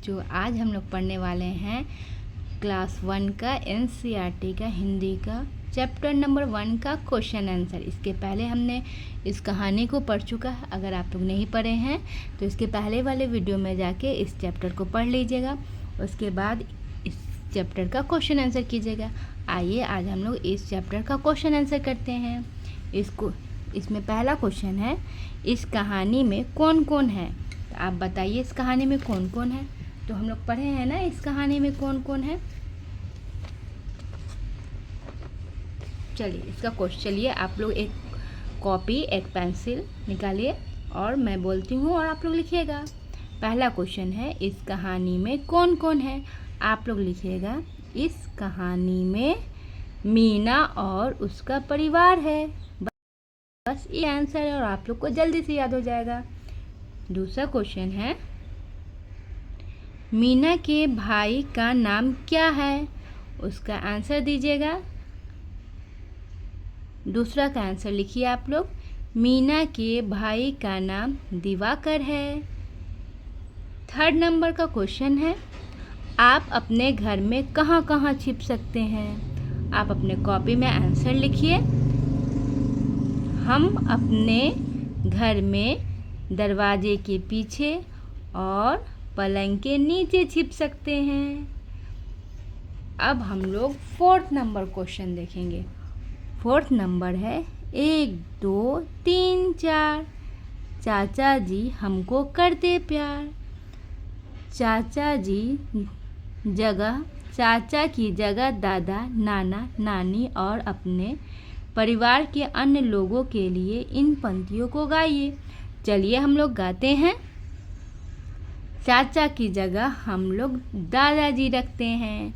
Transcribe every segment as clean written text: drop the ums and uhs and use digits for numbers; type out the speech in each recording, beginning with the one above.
बच्चों, आज हम लोग पढ़ने वाले हैं क्लास 1 का एनसीईआरटी का हिंदी का चैप्टर नंबर 1 का क्वेश्चन आंसर। इसके पहले हमने इस कहानी को पढ़ चुका है। अगर आप लोग नहीं पढ़े हैं तो इसके पहले वाले वीडियो में जाके इस चैप्टर को पढ़ लीजिएगा, उसके बाद इस चैप्टर का क्वेश्चन आंसर कीजिएगा। आइए आज हम लोग इस चैप्टर का क्वेश्चन आंसर करते हैं। इसमें पहला क्वेश्चन है, इस कहानी में कौन कौन है? तो आप बताइए इस कहानी में कौन कौन है। तो हम लोग पढ़े हैं ना इस कहानी में कौन कौन है। चलिए इसका क्वेश्चन, चलिए आप लोग एक कॉपी एक पेंसिल निकालिए और मैं बोलती हूँ और आप लोग लिखिएगा। पहला क्वेश्चन है, इस कहानी में कौन कौन है? आप लोग लिखिएगा, इस कहानी में मीना और उसका परिवार है। बस ये आंसर है और आप लोग को जल्दी से याद हो जाएगा। दूसरा क्वेश्चन है, मीना के भाई का नाम क्या है? उसका आंसर दीजिएगा। दूसरा का आंसर लिखिए आप लोग, मीना के भाई का नाम दिवाकर है। थर्ड नंबर का क्वेश्चन है, आप अपने घर में कहाँ कहाँ छिप सकते हैं? आप अपने कॉपी में आंसर लिखिए। हम अपने घर में दरवाजे के पीछे और पलंग के नीचे छिप सकते हैं। अब हम लोग फोर्थ नंबर क्वेश्चन देखेंगे। फोर्थ नंबर है, 1 2 3 4 चाचा जी हमको करते प्यार। चाचा की जगह दादा, नाना, नानी और अपने परिवार के अन्य लोगों के लिए इन पंक्तियों को गाइए। चलिए हम लोग गाते हैं। चाचा की जगह हम लोग दादाजी रखते हैं।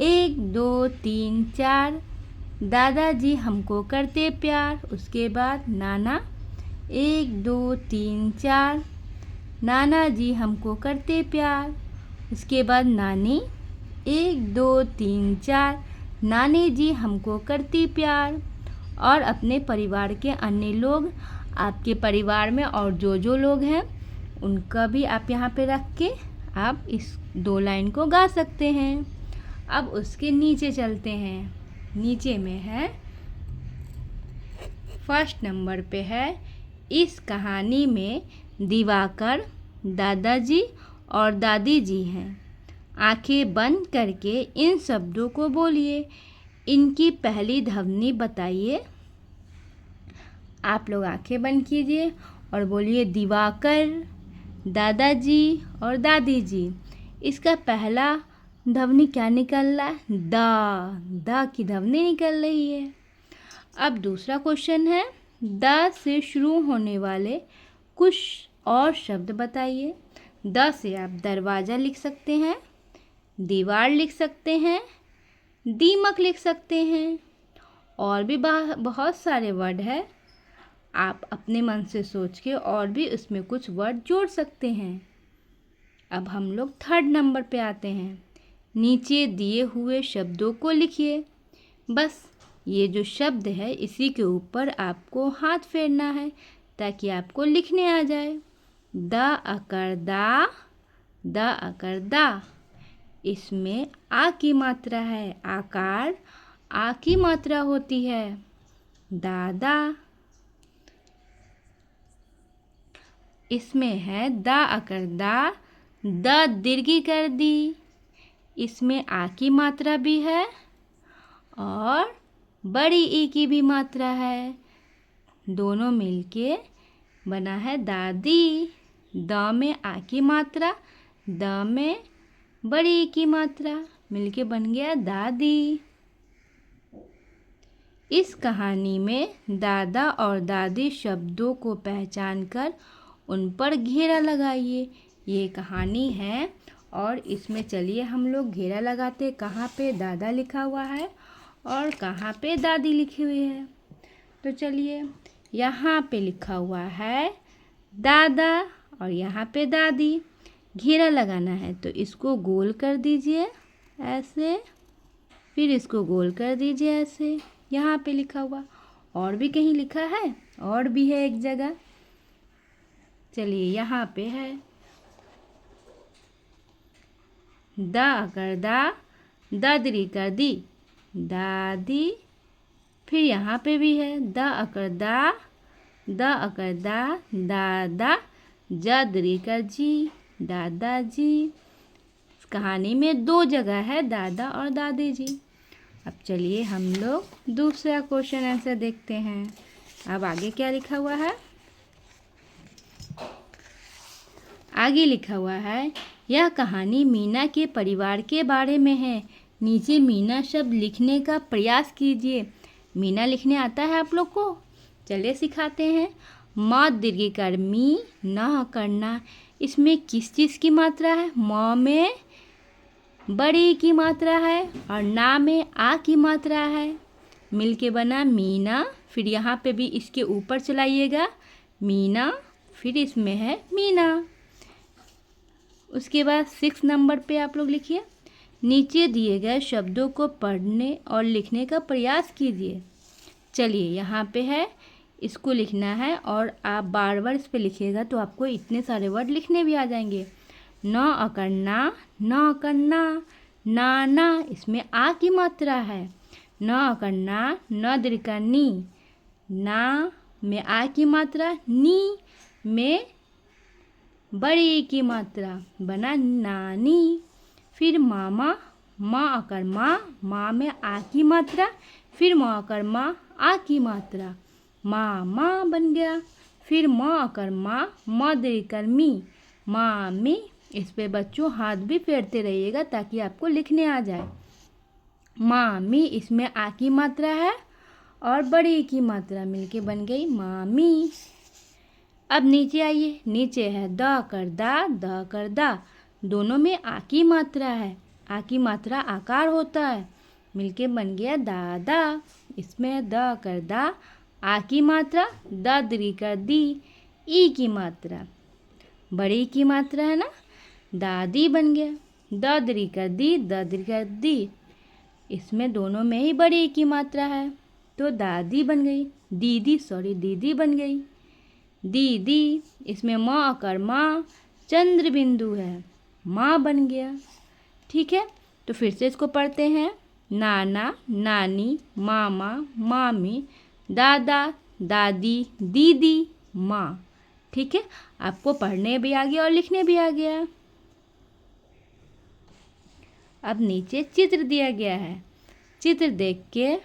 1 2 3 4 दादाजी हमको करते प्यार। उसके बाद नाना, 1 2 3 4 नाना जी हमको करते प्यार। उसके बाद नानी, 1 2 3 4 नानी जी हमको करती प्यार। और अपने परिवार के अन्य लोग, आपके परिवार में और जो लोग हैं उनका भी आप यहाँ पे रख के आप इस 2 लाइन को गा सकते हैं। अब उसके नीचे चलते हैं। नीचे में है, फर्स्ट नंबर पे है, इस कहानी में दिवाकर, दादाजी और दादी जी हैं। आंखें बंद करके इन शब्दों को बोलिए। इनकी पहली ध्वनि बताइए। आप लोग आंखें बंद कीजिए और बोलिए दिवाकर, दादाजी और दादी जी। इसका पहला ध्वनि क्या निकल रहा है? दा की ध्वनि निकल रही है। अब दूसरा क्वेश्चन है, द से शुरू होने वाले कुछ और शब्द बताइए। द से आप दरवाज़ा लिख सकते हैं, दीवार लिख सकते हैं, दीमक लिख सकते हैं और भी बहुत सारे वर्ड है। आप अपने मन से सोच के और भी उसमें कुछ वर्ड जोड़ सकते हैं। अब हम लोग थर्ड नंबर पे आते हैं। नीचे दिए हुए शब्दों को लिखिए। बस ये जो शब्द है इसी के ऊपर आपको हाथ फेरना है ताकि आपको लिखने आ जाए। द अकर दा, द अकर दा। इसमें आ की मात्रा है। आकार आ की मात्रा होती है। दादा। इसमें है द अकर दा, द दीर्घी कर दी। इसमें आ की मात्रा भी है और बड़ी ई की भी मात्रा है। दोनों मिलके बना है दादी। द में आ की मात्रा, द में बड़ी ई की मात्रा, मिलके बन गया दादी। इस कहानी में दादा और दादी शब्दों को पहचान कर उन पर घेरा लगाइए। ये कहानी है और इसमें चलिए हम लोग घेरा लगाते। कहाँ पे दादा लिखा हुआ है और कहाँ पे दादी लिखी हुई है। तो चलिए, यहाँ पे लिखा हुआ है दादा और यहाँ पे दादी। घेरा लगाना है तो इसको गोल कर दीजिए ऐसे, फिर इसको गोल कर दीजिए ऐसे। यहाँ पे लिखा हुआ, और भी कहीं लिखा है? और भी है एक जगह। चलिए यहाँ पे है। द अकर दा, दादरी कर दी, दादी। फिर यहाँ पे भी है द अकर दा, द अकर दा, दादा, जदरी कर जी, दादाजी। इस कहानी में 2 जगह है दादा और दादी जी। अब चलिए हम लोग दूसरा क्वेश्चन आंसर देखते हैं। अब आगे क्या लिखा हुआ है? आगे लिखा हुआ है, यह कहानी मीना के परिवार के बारे में है। नीचे मीना शब्द लिखने का प्रयास कीजिए। मीना लिखने आता है आप लोग को? चलिए सिखाते हैं। म दीर्घिकार मी, न करना। इसमें किस चीज़ की मात्रा है? म में बड़ी की मात्रा है और ना में आ की मात्रा है। मिल के बना मीना। फिर यहाँ पे भी इसके ऊपर चलाइएगा मीना, फिर इसमें है मीना। उसके बाद 6 नंबर पे आप लोग लिखिए, नीचे दिए गए शब्दों को पढ़ने और लिखने का प्रयास कीजिए। चलिए यहाँ पे है, इसको लिखना है और आप बार बार इस पे लिखिएगा तो आपको इतने सारे वर्ड लिखने भी आ जाएंगे। न अकरना, न अकरना, ना, इसमें आ की मात्रा है। न अकरना, न दीर्घनी, ना में आ की मात्रा, नी में बड़ी की मात्रा, बना नानी। फिर मामा, माँ अकर माँ में आ की मात्रा, फिर माँ अकर माँ, आ की मात्रा, मामा बन गया। फिर माँ अकर माँ दीर्घकर मी, मामी। इस पे बच्चों हाथ भी फेरते रहिएगा ताकि आपको लिखने आ जाए। मामी, इसमें आ की मात्रा है और बड़ी की मात्रा मिलके बन गई मामी। अब नीचे आइए, नीचे है द कर दा। दोनों में आ की मात्रा है, आ की मात्रा आकार होता है, मिलके बन गया दादा। इसमें है द कर दा, आ की मात्रा, ददरी कर दी, ई की मात्रा, बड़ी की मात्रा है ना, दादी बन गया। ददरी कर दी, ददरी कर दी। इसमें दोनों में ही बड़ी की मात्रा है तो दादी बन गई। दीदी बन गई। दीदी, इसमें माँ अकर माँ, चंद्र बिंदु है, माँ बन गया। ठीक है, तो फिर से इसको पढ़ते हैं। नाना, नानी, मामा, मामी, दादा, दादी, दीदी, माँ। ठीक है, आपको पढ़ने भी आ गया और लिखने भी आ गया। अब नीचे चित्र दिया गया है, चित्र देख के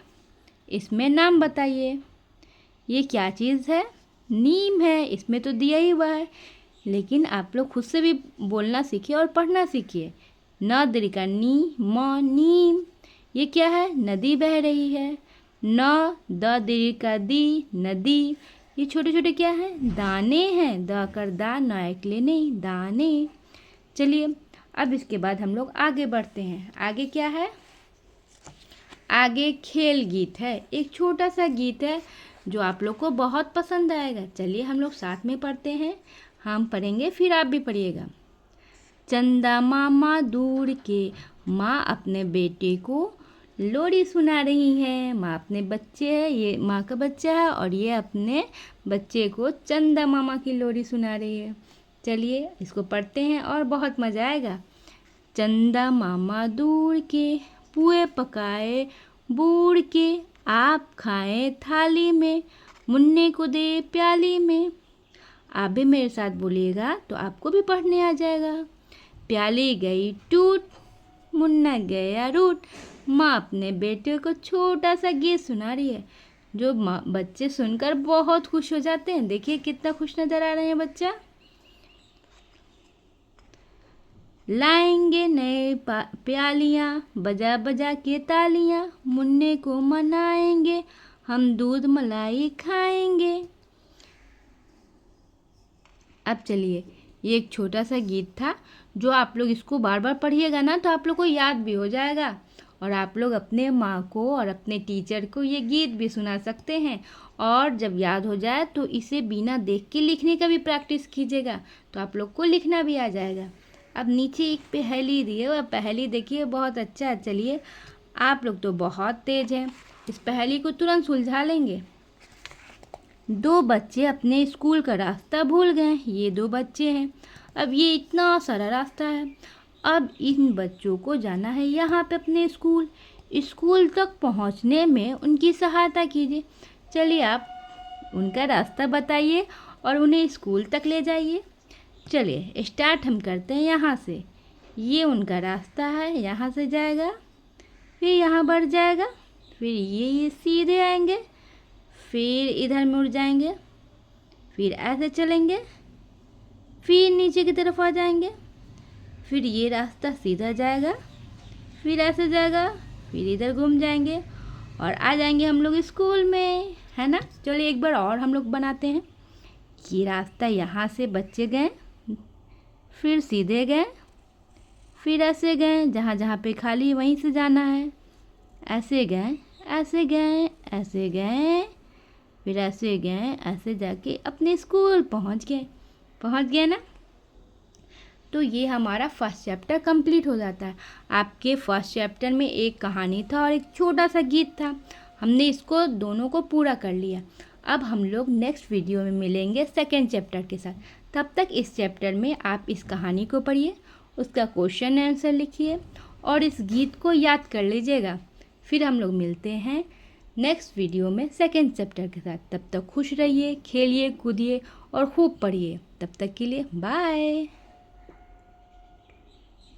इसमें नाम बताइए। ये क्या चीज़ है? नीम है, इसमें तो दिया ही हुआ है, लेकिन आप लोग खुद से भी बोलना सीखिए और पढ़ना सीखिए। न दीर्घिकार नी, म, नीम। ये क्या है? नदी बह रही है। न द दीर्घिकार दी, नदी। ये छोटे छोटे क्या हैं? दाने हैं, द कर दा, न एकले नहीं, दाने। चलिए अब इसके बाद हम लोग आगे बढ़ते हैं। आगे क्या है? आगे खेल गीत है, एक छोटा सा गीत है जो आप लोग को बहुत पसंद आएगा। चलिए हम लोग साथ में पढ़ते हैं, हम पढ़ेंगे फिर आप भी पढ़िएगा। चंदा मामा दूर के, माँ अपने बेटे को लोरी सुना रही है। माँ अपने बच्चे है, ये माँ का बच्चा है और ये अपने बच्चे को चंदा मामा की लोरी सुना रही है। चलिए इसको पढ़ते हैं और बहुत मज़ा आएगा। चंदा मामा दूर के, पुए पकाए बूढ़ के, आप खाएं थाली में, मुन्ने को दे प्याली में। आप भी मेरे साथ बोलिएगा तो आपको भी पढ़ने आ जाएगा। प्याली गई टूट, मुन्ना गया रूट। माँ अपने बेटे को छोटा सा गीत सुना रही है, जो बच्चे सुनकर बहुत खुश हो जाते हैं। देखिए कितना खुश नजर आ रहे हैं बच्चा। लाएंगे नए प्यालियाँ, बजा बजा के तालियाँ, मुन्ने को मनाएंगे, हम दूध मलाई खाएंगे। अब चलिए, ये एक छोटा सा गीत था जो आप लोग इसको बार बार पढ़िएगा ना तो आप लोग को याद भी हो जाएगा और आप लोग अपने माँ को और अपने टीचर को ये गीत भी सुना सकते हैं। और जब याद हो जाए तो इसे बिना देख के लिखने का भी प्रैक्टिस कीजिएगा तो आप लोग को लिखना भी आ जाएगा। अब नीचे एक पहेली दी है, वह पहेली देखिए, बहुत अच्छा है। चलिए, आप लोग तो बहुत तेज हैं, इस पहेली को तुरंत सुलझा लेंगे। 2 बच्चे अपने स्कूल का रास्ता भूल गए। ये 2 बच्चे हैं। अब ये इतना सारा रास्ता है अब इन बच्चों को जाना है यहाँ पे अपने स्कूल। स्कूल तक पहुँचने में उनकी सहायता कीजिए। चलिए आप उनका रास्ता बताइए और उन्हें स्कूल तक ले जाइए। चलिए स्टार्ट हम करते हैं यहाँ से। ये उनका रास्ता है, यहाँ से जाएगा, फिर यहाँ बढ़ जाएगा, फिर ये सीधे आएंगे, फिर इधर मुड़ जाएंगे, फिर ऐसे चलेंगे, फिर नीचे की तरफ आ जाएंगे, फिर ये रास्ता सीधा जाएगा, फिर ऐसे जाएगा, फिर इधर घूम जाएंगे और आ जाएंगे हम लोग स्कूल में, है ना। चलिए एक बार और हम लोग बनाते हैं। ये रास्ता यहाँ से बच्चे गए, फिर सीधे गए, फिर ऐसे गए, जहाँ जहाँ पे खाली वहीं से जाना है, ऐसे गए, ऐसे गए, ऐसे गए, फिर ऐसे गए, ऐसे जाके अपने स्कूल पहुँच गए ना। तो ये हमारा फर्स्ट चैप्टर कंप्लीट हो जाता है। आपके फर्स्ट चैप्टर में एक कहानी था और एक छोटा सा गीत था। हमने इसको दोनों को पूरा कर लिया। अब हम लोग नेक्स्ट वीडियो में मिलेंगे सेकेंड चैप्टर के साथ। तब तक इस चैप्टर में आप इस कहानी को पढ़िए, उसका क्वेश्चन आंसर लिखिए और इस गीत को याद कर लीजिएगा। फिर हम लोग मिलते हैं नेक्स्ट वीडियो में सेकेंड चैप्टर के साथ। तब तक खुश रहिए, खेलिए, कूदिए और खूब पढ़िए। तब तक के लिए बाय।